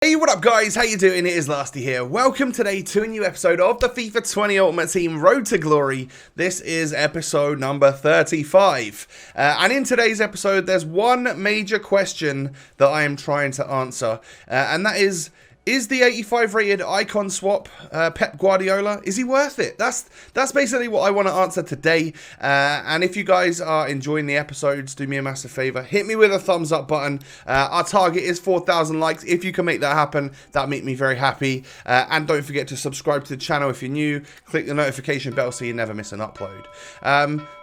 Hey, what up guys, how you doing? It is Lasty here. Welcome today to a new episode of the FIFA 20 Ultimate Team Road to Glory. This is episode number 35. And in today's episode, there's one major question that I am trying to answer. And that is the 85 rated icon swap Pep Guardiola, is he worth it? That's basically what I want to answer today. And if you guys are enjoying the episodes, do me a massive favor, hit me with a thumbs up button. Our target is 4,000 likes. If you can make that happen, that'll make me very happy. And don't forget to subscribe to the channel if you're new. Click the notification bell so you never miss an upload.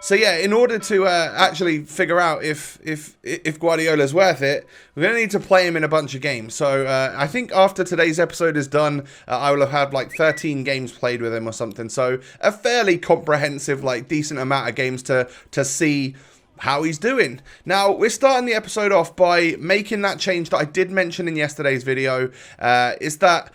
So yeah, in order to actually figure out if Guardiola's worth it, we're going to need to play him in a bunch of games. So I think after today's episode is done, I will have had like 13 games played with him or something. So a fairly comprehensive, like decent amount of games to see how he's doing. Now, we're starting the episode off by making that change that I did mention in yesterday's video. Is that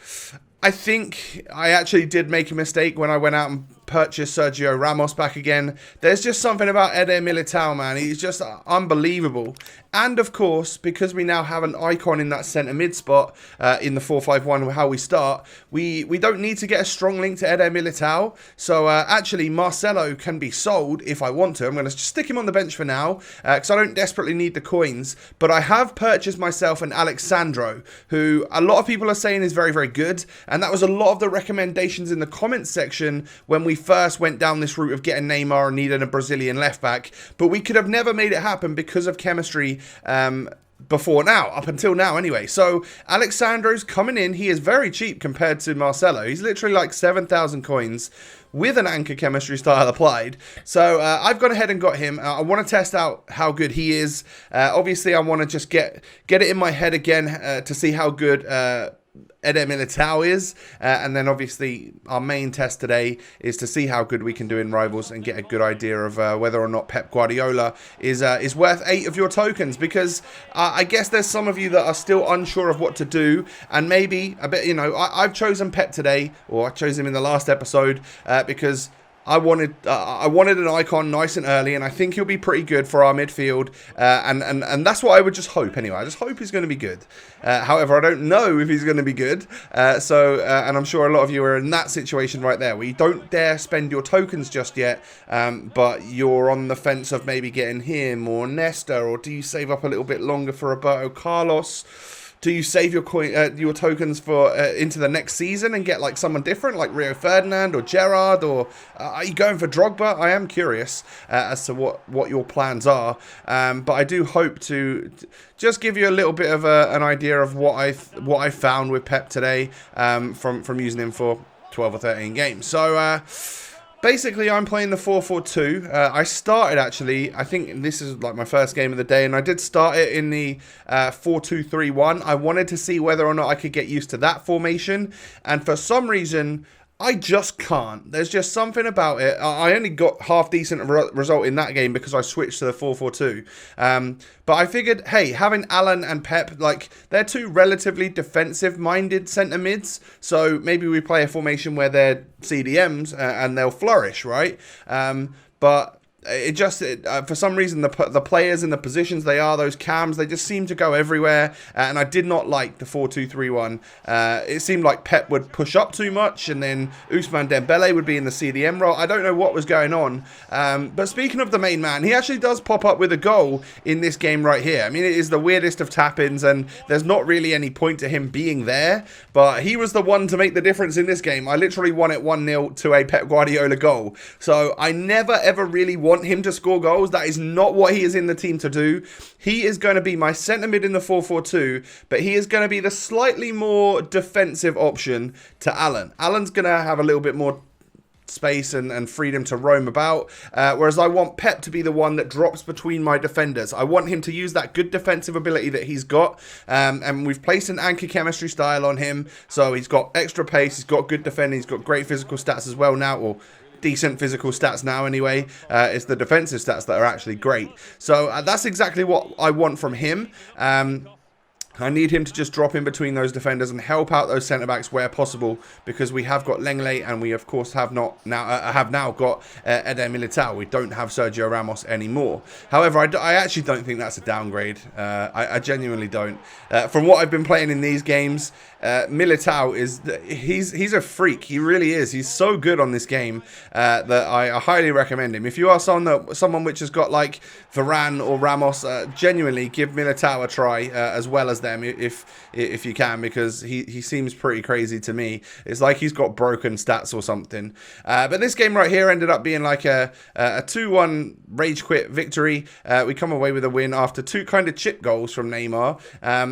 I think I actually did make a mistake when I went out and purchased Sergio Ramos back again. There's just something about Eder Militao, man. He's just unbelievable. And of course, because we now have an icon in that centre mid spot in the 4-5-1, how we start, we don't need to get a strong link to Eder Militao. So actually, Marcelo can be sold if I want to. I'm going to stick him on the bench for now because I don't desperately need the coins. But I have purchased myself an Alexandro, who a lot of people are saying is very, very good. And that was a lot of the recommendations in the comments section when we first went down this route of getting Neymar and needing a Brazilian left back. But we could have never made it happen because of chemistry before now, up until now anyway. So Alexandro's coming in. He is very cheap compared to Marcelo. He's literally like 7,000 coins with an anchor chemistry style applied. So I've gone ahead and got him. I want to test out how good he is. Obviously I want to just get it in my head again to see how good Eder Militao is, and then obviously our main test today is to see how good we can do in Rivals and get a good idea of whether or not Pep Guardiola is worth 8 of your tokens, because I guess there's some of you that are still unsure of what to do, and maybe a bit, I've chosen Pep today, or I chose him in the last episode because I wanted an icon nice and early, and I think he'll be pretty good for our midfield, and that's what I would just hope anyway. I just hope he's going to be good. However, I don't know if he's going to be good, and I'm sure a lot of you are in that situation right there, where you don't dare spend your tokens just yet, but you're on the fence of maybe getting him or Nesta, or do you save up a little bit longer for Roberto Carlos? Do you save your tokens for into the next season and get like someone different, like Rio Ferdinand or Gerrard, or are you going for Drogba? I am curious as to what your plans are, but I do hope to just give you a little bit of an idea of what I found with Pep today from using him for 12 or 13 games. So basically, I'm playing the 4-4-2. I started, actually, I think this is like my first game of the day, and I did start it in the 4-2-3-1. I wanted to see whether or not I could get used to that formation, and for some reason, I just can't. There's just something about it. I only got half decent result in that game because I switched to the 4-4-2. But I figured, hey, having Alan and Pep, like, they're two relatively defensive-minded centre mids. So maybe we play a formation where they're CDMs and they'll flourish, right? But for some reason, the players in the positions they are, those cams, they just seem to go everywhere, and I did not like the 4-2-3-1. It seemed like Pep would push up too much, and then Ousmane Dembele would be in the CDM role. I don't know what was going on, but speaking of the main man, he actually does pop up with a goal in this game right here. I mean, it is the weirdest of tap-ins, and there's not really any point to him being there, but he was the one to make the difference in this game. I literally won it 1-0 to a Pep Guardiola goal, so I never ever really want him to score goals. That is not what he is in the team to do. He is going to be my centre mid in the 4-4-2, but he is going to be the slightly more defensive option to Alan. Alan's going to have a little bit more space and freedom to roam about, whereas I want Pep to be the one that drops between my defenders. I want him to use that good defensive ability that he's got, and we've placed an anchor chemistry style on him, so he's got extra pace, he's got good defending, he's got great physical stats as well now, or decent physical stats now anyway. It's the defensive stats that are actually great. So that's exactly what I want from him. I need him to just drop in between those defenders and help out those centre-backs where possible, because we have got Lenglet and we, of course, have now got Eder Militao. We don't have Sergio Ramos anymore. However, I actually don't think that's a downgrade. I genuinely don't. From what I've been playing in these games, Militao he's a freak. He really is. He's so good on this game that I highly recommend him. If you are someone which has got like Varane or Ramos, genuinely give Militao a try as well as them if you can, because he seems pretty crazy to me. It's like he's got broken stats or something. But this game right here ended up being like a 2-1 rage quit victory. We come away with a win after 2 kind of chip goals from Neymar.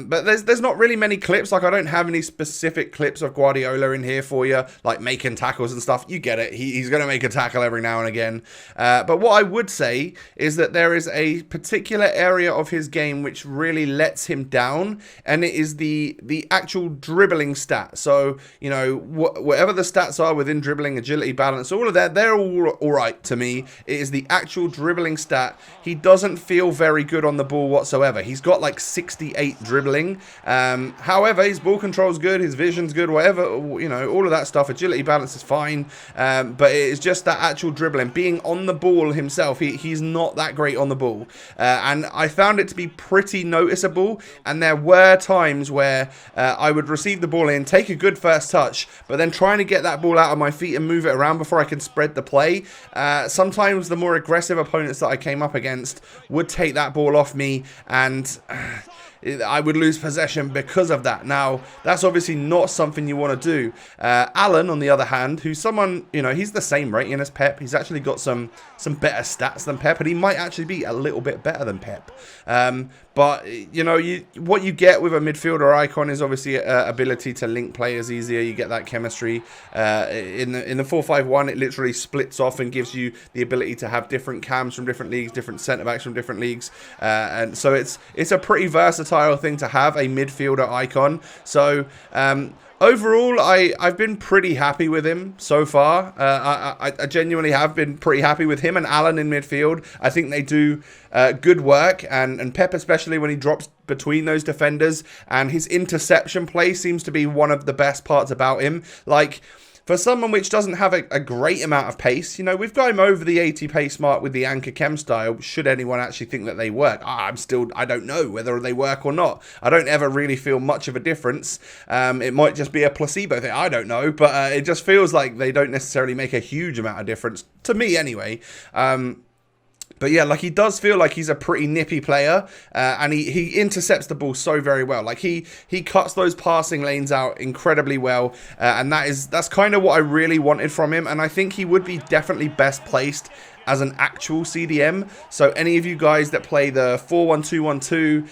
But there's not really many clips. Like, I don't have any specific clips of Guardiola in here for you, like making tackles and stuff. You get it. He's going to make a tackle every now and again. But what I would say is that there is a particular area of his game which really lets him down, and it is the actual dribbling stat. So, you know, whatever the stats are within dribbling, agility, balance, all of that, they're all right to me. It is the actual dribbling stat. He doesn't feel very good on the ball whatsoever. He's got like 68 dribbling. However, his ball control's good, his vision's good, whatever, you know, all of that stuff. Agility, balance is fine. But it is just that actual dribbling, being on the ball himself. He's not that great on the ball. And I found it to be pretty noticeable. And there were times where I would receive the ball in, take a good first touch, but then trying to get that ball out of my feet and move it around before I can spread the play. Sometimes the more aggressive opponents that I came up against would take that ball off me, and I would lose possession because of that. Now, that's obviously not something you want to do. Alan, on the other hand, who's someone, you know, he's the same rating as Pep. He's actually got some better stats than Pep, and he might actually be a little bit better than Pep. But, you know, what you get with a midfielder icon is obviously ability to link players easier. You get that chemistry. In the 4-5-1, it literally splits off and gives you the ability to have different cams from different leagues, different centre-backs from different leagues. And so it's a pretty versatile thing to have, a midfielder icon. So, overall, I've been pretty happy with him so far. I genuinely have been pretty happy with him and Alan in midfield. I think they do good work, and Pep, especially when he drops between those defenders, and his interception play seems to be one of the best parts about him. Like, for someone which doesn't have a great amount of pace, you know, we've got him over the 80 pace mark with the Anchor Chem style, should anyone actually think that they work. I don't know whether they work or not. I don't ever really feel much of a difference. It might just be a placebo thing. I don't know, but it just feels like they don't necessarily make a huge amount of difference, to me anyway. But yeah, like, he does feel like he's a pretty nippy player, and he intercepts the ball so very well. Like, he cuts those passing lanes out incredibly well, and that's kind of what I really wanted from him. And I think he would be definitely best placed as an actual CDM. So any of you guys that play the 4-1-2-1-2,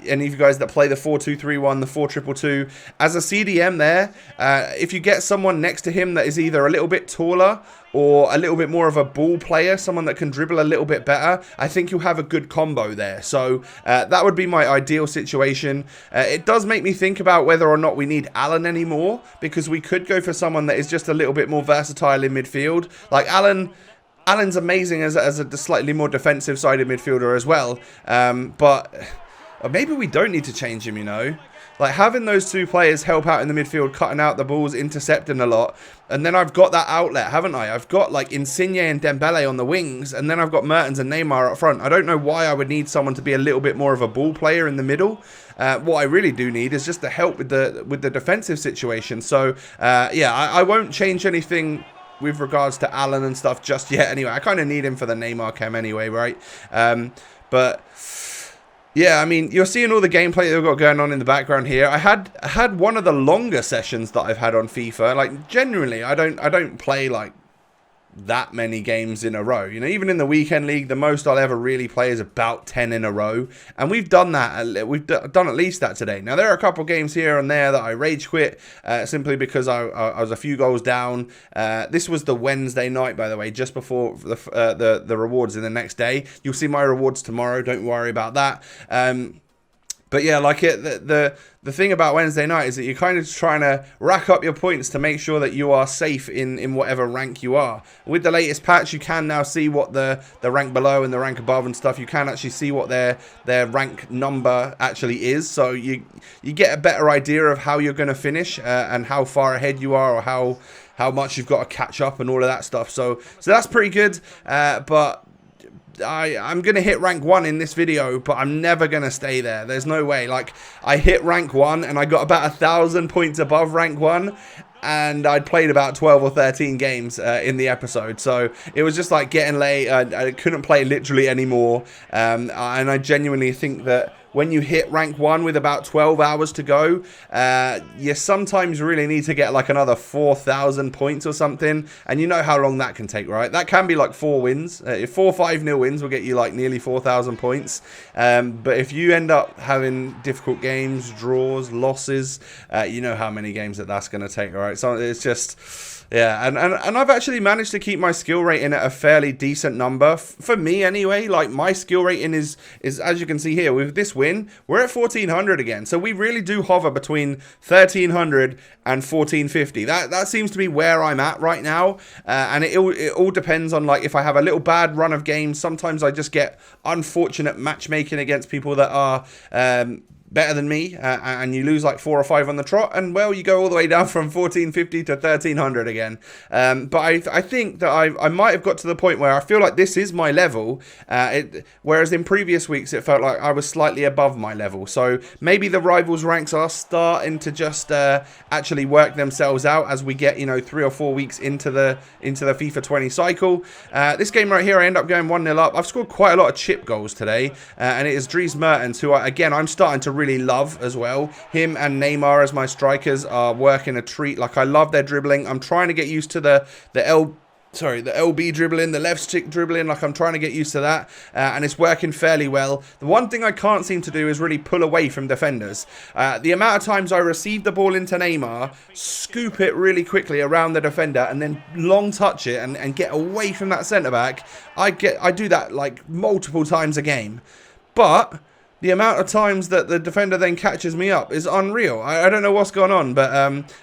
any of you guys that play the 4-2-3-1, the 4-2-2-2, as a CDM there, if you get someone next to him that is either a little bit taller or a little bit more of a ball player, someone that can dribble a little bit better, I think you'll have a good combo there. So that would be my ideal situation. It does make me think about whether or not we need Alan anymore, because we could go for someone that is just a little bit more versatile in midfield. Like, Alan's amazing as a slightly more defensive-sided midfielder as well. But maybe we don't need to change him, you know. Like, having those two players help out in the midfield, cutting out the balls, intercepting a lot. And then I've got that outlet, haven't I? I've got, like, Insigne and Dembele on the wings. And then I've got Mertens and Neymar up front. I don't know why I would need someone to be a little bit more of a ball player in the middle. What I really do need is just the help with the defensive situation. So, yeah, I won't change anything with regards to Alan and stuff just yet. Anyway, I kind of need him for the Neymar chem anyway, right? But yeah, I mean, you're seeing all the gameplay that we've got going on in the background here. I had one of the longer sessions that I've had on FIFA. Like, generally, I don't play like that many games in a row. You know, even in the weekend league, the most I'll ever really play is about 10 in a row, and we've done that. We've done at least that today. Now, there are a couple games here and there that I rage quit simply because I was a few goals down. This was the Wednesday night, by the way, just before the rewards in the next day. You'll see my rewards tomorrow. Don't worry about that. But yeah, like the thing about Wednesday night is that you're kind of just trying to rack up your points to make sure that you are safe in whatever rank you are. With the latest patch, you can now see what the rank below and the rank above and stuff. You can actually see what their rank number actually is. So you get a better idea of how you're going to finish and how far ahead you are, or how much you've got to catch up and all of that stuff. So that's pretty good. But I'm going to hit rank 1 in this video, but I'm never going to stay there. There's no way. Like, I hit rank 1 and I got about 1,000 points above rank 1. And I'd played about 12 or 13 games in the episode. So it was just like getting late. I couldn't play literally anymore. And I genuinely think that when you hit rank 1 with about 12 hours to go, you sometimes really need to get like another 4,000 points or something. And you know how long that can take, right? That can be like 4 wins. 4 5-0 wins will get you like nearly 4,000 points. But if you end up having difficult games, draws, losses, you know how many games that's going to take, right? So it's just... yeah, and I've actually managed to keep my skill rating at a fairly decent number. For me, anyway. Like, my skill rating is, as you can see here, with this win, we're at 1,400 again. So we really do hover between 1,300 and 1,450. That seems to be where I'm at right now. And it all depends on, like, if I have a little bad run of games. Sometimes I just get unfortunate matchmaking against people that are... better than me, and you lose like 4 or 5 on the trot, and well, you go all the way down from 1,450 to 1,300 again. But I think that I might have got to the point where I feel like this is my level, whereas in previous weeks it felt like I was slightly above my level. So maybe the rivals ranks are starting to just actually work themselves out as we get, 3 or 4 weeks into the FIFA 20 cycle. This game right here, I end up going 1-0 up. I've scored quite a lot of chip goals today, and it is Dries Mertens, who I'm starting to really love as well. Him and Neymar as my strikers are working a treat. Like, I love their dribbling. I'm trying to get used to the LB dribbling, the left stick dribbling. Like, I'm trying to get used to that, and it's working fairly well. The one thing I can't seem to do is really pull away from defenders. The amount of times I receive the ball into Neymar, scoop it really quickly around the defender, and then long touch it and get away from that centre back. I do that like multiple times a game, but the amount of times that the defender then catches me up is unreal. I don't know what's going on, but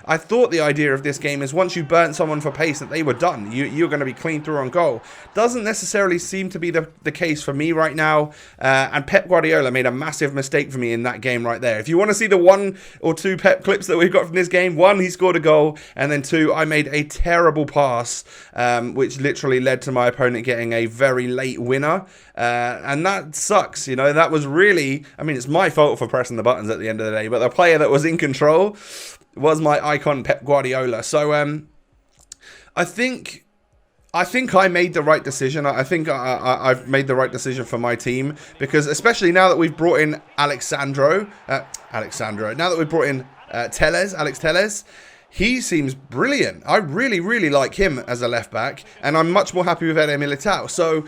I thought the idea of this game is once you burnt someone for pace that they were done. You're going to be clean through on goal. Doesn't necessarily seem to be the case for me right now. And Pep Guardiola made a massive mistake for me in that game right there. If you want to see the 1 or 2 Pep clips that we've got from this game, 1, he scored a goal, and then 2, I made a terrible pass, which literally led to my opponent getting a very late winner. And that sucks, that was really... I mean, it's my fault for pressing the buttons at the end of the day, but the player that was in control was my icon, Pep Guardiola. So, I think I made the right decision. I think I've made the right decision for my team, because especially now that we've brought in Alex Telles, Alex Telles, he seems brilliant. I really, really like him as a left back, and I'm much more happy with Eder Militao. So,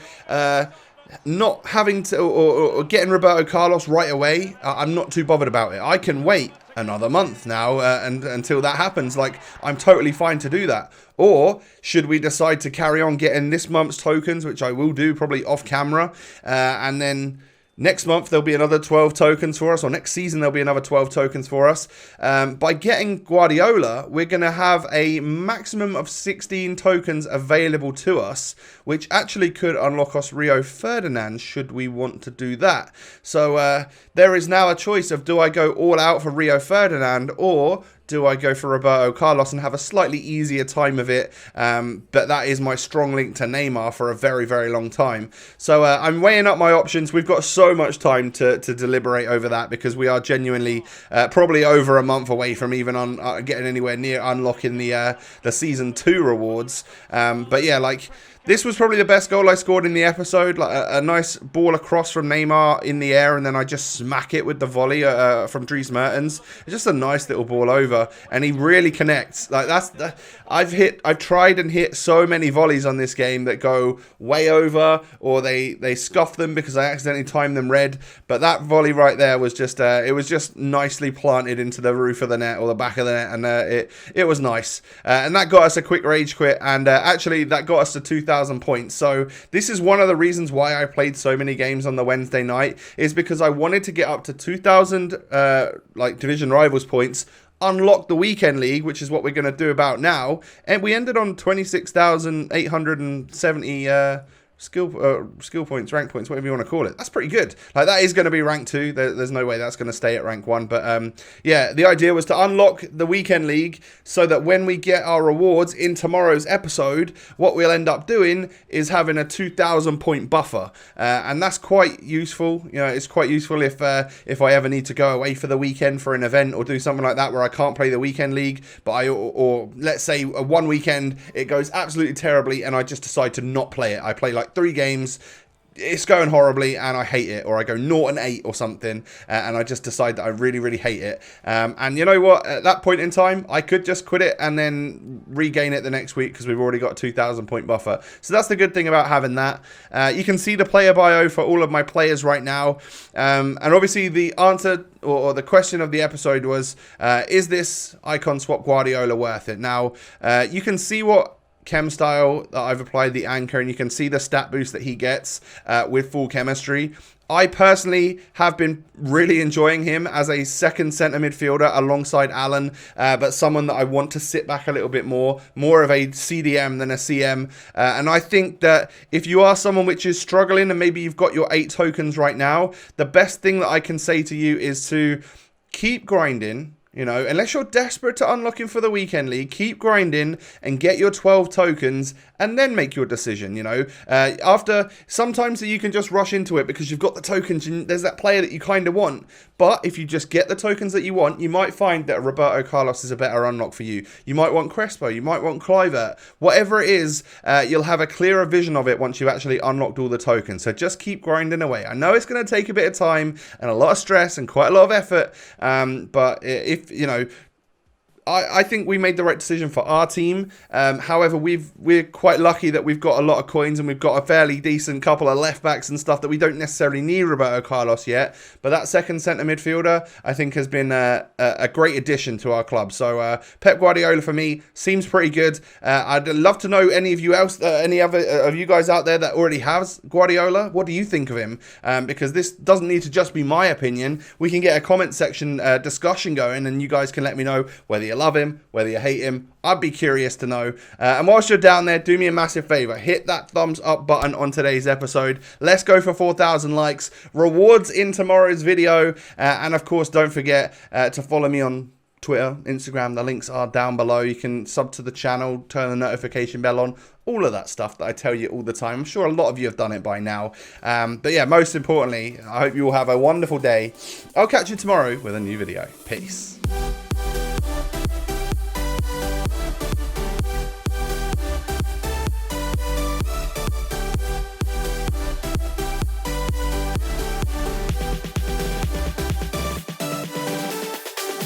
not having to or getting Roberto Carlos right away, I'm not too bothered about it. I can wait another month now and until that happens. Like, I'm totally fine to do that. Or should we decide to carry on getting this month's tokens, which I will do probably off camera, and then next month there'll be another 12 tokens for us, or next season there'll be another 12 tokens for us. By getting Guardiola, we're going to have a maximum of 16 tokens available to us, which actually could unlock us Rio Ferdinand should we want to do that. So there is now a choice of, do I go all out for Rio Ferdinand, or do I go for Roberto Carlos and have a slightly easier time of it? But that is my strong link to Neymar for a very, very long time. So I'm weighing up my options. We've got so much time to deliberate over that, because we are genuinely probably over a month away from even getting anywhere near unlocking the Season 2 rewards. But yeah, like... this was probably the best goal I scored in the episode. Like a nice ball across from Neymar in the air, and then I just smack it with the volley from Dries Mertens. It's just a nice little ball over, and he really connects. Like, I've tried and hit so many volleys on this game that go way over, or they scuff them because I accidentally timed them red. But that volley right there was just it was just nicely planted into the roof of the net or the back of the net, and it was nice. And that got us a quick rage quit, and actually that got us to 2,000 2,000 points. So this is one of the reasons why I played so many games on the Wednesday night, is because I wanted to get up to 2,000 like division rivals points, unlock the weekend league, which is what we're going to do about now, and we ended on 26,870 skill points, rank points, whatever you want to call it. That's pretty good. Like, that is going to be rank 2. There's no way that's going to stay at rank 1. But yeah, the idea was to unlock the weekend league so that when we get our rewards in tomorrow's episode, what we'll end up doing is having a 2,000 point buffer, and that's quite useful. You know, it's quite useful if I ever need to go away for the weekend for an event or do something like that where I can't play the weekend league, but or let's say one weekend it goes absolutely terribly and I just decide to not play it. I play like 3 games, it's going horribly and I hate it, or I go 0-8 or something, and I just decide that I really, really hate it. And you know what? At that point in time, I could just quit it and then regain it the next week because we've already got a 2,000 point buffer. So that's the good thing about having that. You can see the player bio for all of my players right now. And obviously the answer or the question of the episode was, is this Icon Swap Guardiola worth it? Now, you can see what chem style that I've applied the anchor, and you can see the stat boost that he gets with full chemistry. I personally have been really enjoying him as a second centre midfielder alongside Alan, but someone that I want to sit back a little bit more of a CDM than a CM. And I think that if you are someone which is struggling and maybe you've got your 8 tokens right now, the best thing that I can say to you is to keep grinding. You know, unless you're desperate to unlock him for the weekend league, keep grinding and get your 12 tokens and then make your decision, you know. After, sometimes you can just rush into it because you've got the tokens and there's that player that you kind of want. But if you just get the tokens that you want, you might find that Roberto Carlos is a better unlock for you. You might want Crespo, you might want Kluivert. Whatever it is, you'll have a clearer vision of it once you've actually unlocked all the tokens. So just keep grinding away. I know it's going to take a bit of time and a lot of stress and quite a lot of effort, but if you know, I think we made the right decision for our team. However, we're quite lucky that we've got a lot of coins and we've got a fairly decent couple of left backs and stuff that we don't necessarily need Roberto Carlos yet. But that second centre midfielder, I think, has been a great addition to our club. So Pep Guardiola for me seems pretty good. I'd love to know any of you else, any other of you guys out there that already has Guardiola. What do you think of him? Because this doesn't need to just be my opinion. We can get a comment section discussion going, and you guys can let me know whether you love him, whether you hate him. I'd be curious to know. And whilst you're down there, do me a massive favor, hit that thumbs up button on today's episode. Let's go for 4,000 likes. Rewards in tomorrow's video, and of course don't forget to follow me on Twitter, Instagram. The links are down below. You can sub to the channel, turn the notification bell on, all of that stuff that I tell you all the time. I'm sure a lot of you have done it by now. But yeah, most importantly, I hope you all have a wonderful day. I'll catch you tomorrow with a new video. Peace.